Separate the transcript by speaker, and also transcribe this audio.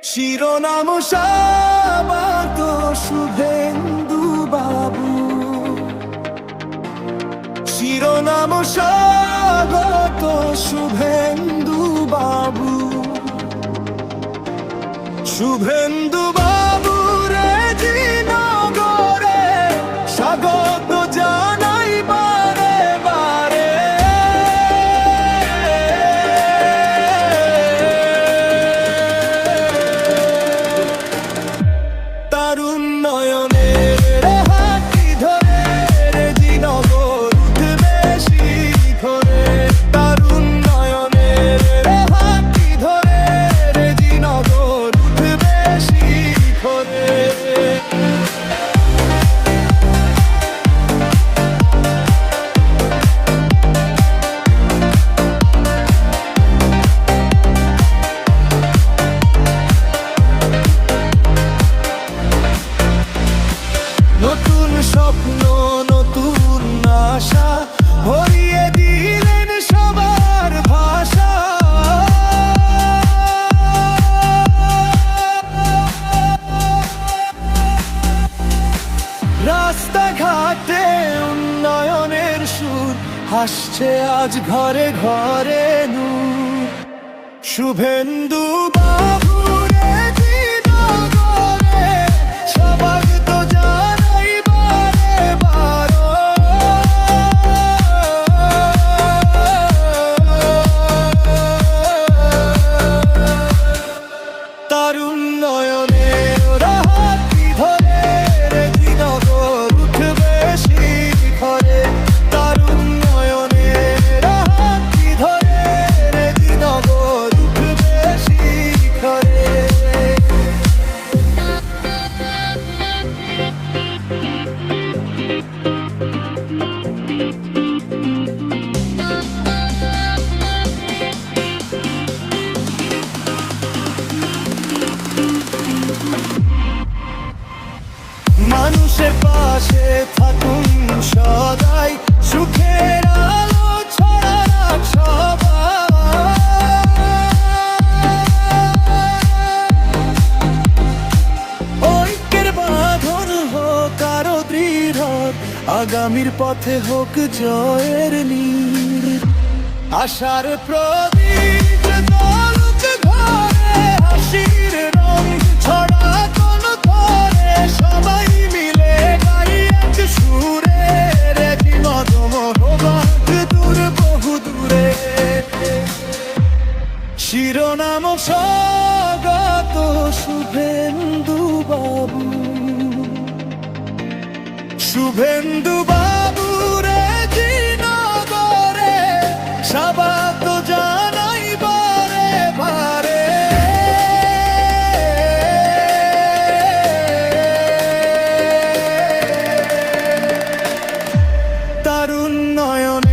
Speaker 1: শিরোনাম সাবাত শুভেন্দু বাবু, শিরোনাম স্বাগত শুভেন্দু বাবু, শুভেন্দু বাবু রে জিনগরে স্বাগত জানাই বারে বারে। তার উন্নয়নের হাতি ধরে রে জিনগর উঠবে শিখরে, তার উন্নয়নের হাতি ধরে রে জিনগর উঠবে শিখরে। নতুন স্বপ্ন নতুন আশা ভরিয়ে দিলেন সবার ভাষা। রাস্তাঘাটে উন্নয়নের সুর হাসছে আজ ঘরে ঘরে নূর। শুভেন্দু বাবু রে জিনগরে স্বাগত জানাই বারে বারে। তার উন্নয়নের হাতি ধরে রে জিনগর উঠবে শিখরে, তার উন্নয়নের হাতি ধরে রে জিনগর উঠবে শিখরে। মানুষের পাশে থাকুন সদাই, সুখের আলো ছড়াক সবাই। ঐক্যের বাঁধন হোক আরো দৃঢ়, আগামীর পথে হোক জয়ের নীড়। আশার প্রদীপ দলুক ঘরে, হাসির রং ছড়াতন ধরে, সবাই মিলে গাই এক সুরে রে জিনগম হোক দূর বহু দূরে। শিরোনাম স্বাগত শুভেন্দু বাবু, শুভেন্দু বাবু রে জিনগরে স্বাগত জানাই বারে বারে। তার উন্নয়ন